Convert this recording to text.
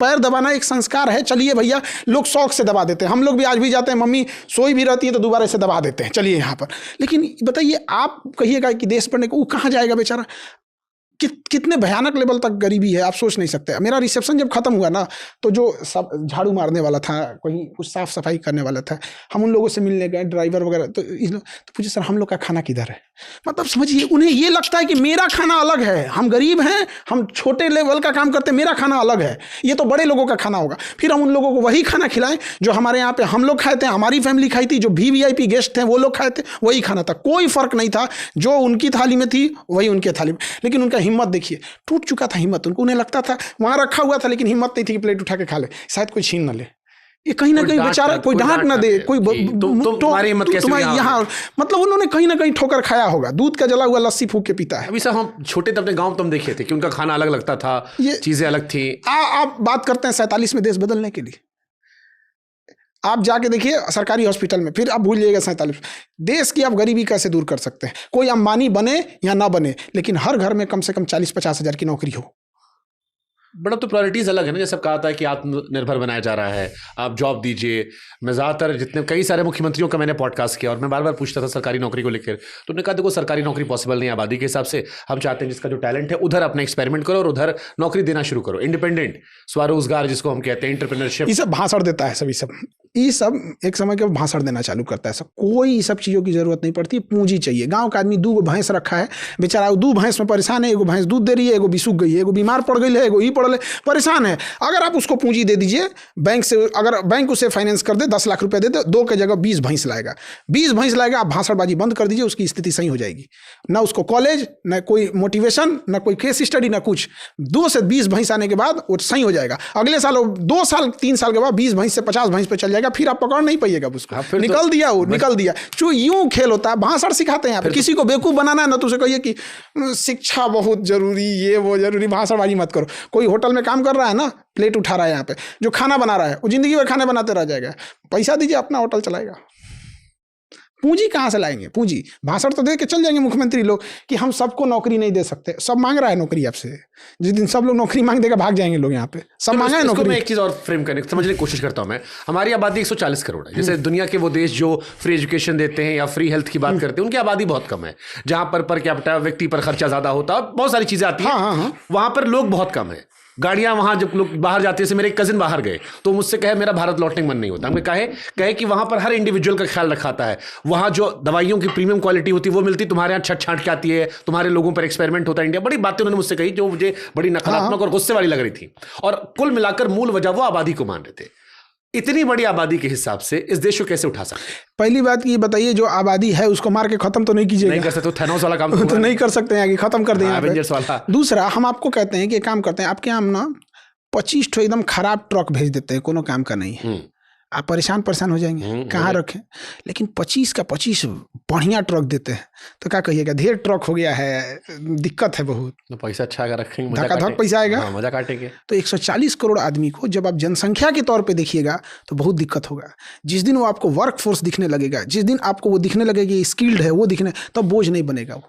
पैर दबाना एक संस्कार है। चलिए भैया, लोग शौक से दबा देते हैं, हम लोग भी आज भी जाते हैं, मम्मी सोई भी रहती है तो दोबारा से दबा देते हैं, चलिए यहाँ पर। लेकिन बताइए, आप कहिएगा कि देश पढ़ने को, वो कहाँ जाएगा बेचारा? कितने भयानक लेवल तक गरीबी है, आप सोच नहीं सकते। मेरा रिसेप्शन जब खत्म हुआ ना, तो जो सब झाड़ू मारने वाला था, कोई कुछ साफ सफाई करने वाला था, हम उन लोगों से मिलने गए, ड्राइवर वगैरह, तो पूछे सर हम लोग का खाना किधर है? मतलब समझिए, उन्हें ये लगता है कि मेरा खाना अलग है, हम गरीब हैं, हम छोटे लेवल का काम करते हैं, मेरा खाना अलग है, ये तो बड़े लोगों का खाना होगा। फिर हम उन लोगों को वही खाना खिलाएं जो हमारे यहाँ पे हम लोग खाए थे, हमारी फैमिली खाई थी, जो VIP गेस्ट थे वो लोग खाए थे, वही खाना था, कोई फर्क नहीं था। जो उनकी थाली में थी वही उनके थाली में। लेकिन उनका हिम्मत देखिए, टूट चुका था हिम्मत उनको। उन्हें लगता था वहां रखा हुआ था, लेकिन हिम्मत नहीं थी कि प्लेट उठा के खा ले, शायद कोई छीन न ले। ये कहीं ना कहीं बेचारा कोई डांट ना दे, कोई तुम्हारी यहाँ, मतलब उन्होंने कहीं ना कहीं ठोकर खाया होगा। दूध का जला हुआ लस्सी फूक के पीता है। अभी साहब हम छोटे थे, अपने गांव तुम देखे थे कि उनका खाना अलग लगता था, चीजें अलग थी। आप बात करते हैं 47 में देश बदलने के लिए, आप जाके देखिए सरकारी हॉस्पिटल में, फिर आप भूल जाइएगा 47 देश की आप गरीबी कैसे दूर कर सकते हैं। कोई अंबानी बने या ना बने, लेकिन हर घर में कम से कम 40-50 हज़ार की नौकरी हो। बड़ा तो प्रायोरिटीज़ अलग है ना। जैसे कहा था कि आत्मनिर्भर बनाया जा रहा है, आप जॉब दीजिए। मैं ज़्यादातर जितने कई सारे मुख्यमंत्रियों का मैंने पॉडकास्ट किया और मैं बार बार पूछता था सरकारी नौकरी को लेकर, तो उन्होंने कहा देखो सरकारी नौकरी पॉसिबल नहीं है आबादी के हिसाब से, हम चाहते हैं जिसका जो टैलेंट है उधर अपना एक्सपेरिमेंट करो और उधर नौकरी देना शुरू करो। इंडिपेंडेंट स्वरोजगार जिसको हम कहते हैं, एंटरप्रेन्योरशिप, ये सब भाषण देता है सभी सब, ये सब एक समय के भाषण देना चालू करता है सब। कोई सब चीज़ों की जरूरत नहीं पड़ती, पूंजी चाहिए। गांव का आदमी 2 भैंस रखा है बेचारा, 2 भैंस में परेशान है, एगो भैंस दूध दे रही है, एगो बिसुक गई है, एगो बीमार पड़ गई है, एगो ही पड़ परेशान है। अगर आप उसको पूंजी दे दीजिए बैंक से, अगर बैंक उसे फाइनेंस कर दे, 10 लाख रुपए दे दे, 2 की जगह 20 भैंस लाएगा, 20 भैंस लाएगा। आप भाषणबाजी बंद कर दीजिए, उसकी स्थिति सही हो जाएगी। ना उसको कॉलेज, ना कोई मोटिवेशन, ना कोई केस स्टडी, ना कुछ। 2 से 20 भैंस आने के बाद वो सही हो जाएगा। अगले साल 2 साल 3 साल के बाद 20 भैंस से 50 भैंस पे चल जाएगा, फिर आप पकड़ नहीं पाइएगा उसको। निकल दिया वो, निकल दिया। जो यूं खेल होता है, भाषण सिखाते हैं यहाँ पे। किसी को बेवकूफ बनाना है ना, तो उसे कहिए कि शिक्षा बहुत जरूरी, ये वो जरूरी, भाषणबाजी मत करो। कोई होटल में काम कर रहा है ना, प्लेट उठा रहा है यहाँ पे, जो खाना बना रहा है वो जिंदगी भर खाने बनाते रह जाएगा। पैसा दीजिए, अपना होटल चलाएगा। पूंजी कहाँ से लाएंगे? पूंजी भाषण तो दे के चल जाएंगे मुख्यमंत्री लोग कि हम सबको नौकरी नहीं दे सकते। सब मांग रहा है नौकरी आपसे, जिस दिन सब लोग नौकरी मांग देगा भाग जाएंगे लोग। यहाँ पे सब मांगा है नौकरी। मैं एक चीज और फ्रेम करने समझने की कोशिश करता हूँ मैं। हमारी आबादी 140 करोड़ है। जैसे दुनिया के वो देश जो फ्री एजुकेशन देते हैं या फ्री हेल्थ की बात करते हैं, उनकी आबादी बहुत कम है। जहां पर कैपिटा व्यक्ति पर खर्चा ज्यादा होता है, बहुत सारी चीजें आती है, वहां पर लोग बहुत कम है। गाड़ियां वहां जब लोग बाहर जाते हैं, मेरे कजिन बाहर गए तो मुझसे कहे मेरा भारत लौटने का मन नहीं होता। हमें कहे कि वहां पर हर इंडिविजुअल का ख्याल रखाता है, वहां जो दवाइयों की प्रीमियम क्वालिटी होती है वो मिलती, तुम्हारे यहाँ छट छांट के आती है, तुम्हारे लोगों पर एक्सपेरिमेंट होता है। इंडिया, बड़ी बातें उन्होंने मुझसे कही जो मुझे बड़ी नकारात्मक और गुस्से वाली लग रही थी। और कुल मिलाकर मूल वजह वो आबादी को मान रहे थे। इतनी बड़ी आबादी के हिसाब से इस देश को कैसे उठा सकते? पहली बात ये बताइए, जो आबादी है उसको मार के खत्म तो नहीं कीजिएगा। नहीं कर सकते, थैनोस वाला काम तो नहीं कर सकते हैं कि खत्म कर दें एवेंजर्स वाला। दूसरा, हम आपको कहते हैं कि काम करते हैं, आपके यहाँ ना 25 ठो एकदम खराब ट्रक भेज देते हैं, कोनो काम का नहीं है। आप परेशान हो जाएंगे कहाँ रखें। लेकिन 25 का 25 बढ़िया ट्रक देते हैं, तो क्या कहिएगा, ढेर ट्रक हो गया है, दिक्कत है बहुत। पैसा अच्छा अगर रखेंगे, धक्का पैसा आएगा, मजा काटेंगे। तो 140 करोड़ आदमी को जब आप जनसंख्या के तौर पे देखिएगा तो बहुत दिक्कत होगा। जिस दिन वो आपको वर्क फोर्स दिखने लगेगा, जिस दिन आपको वो दिखने लगेगा स्किल्ड है, वो दिखने, तब बोझ नहीं बनेगा वो।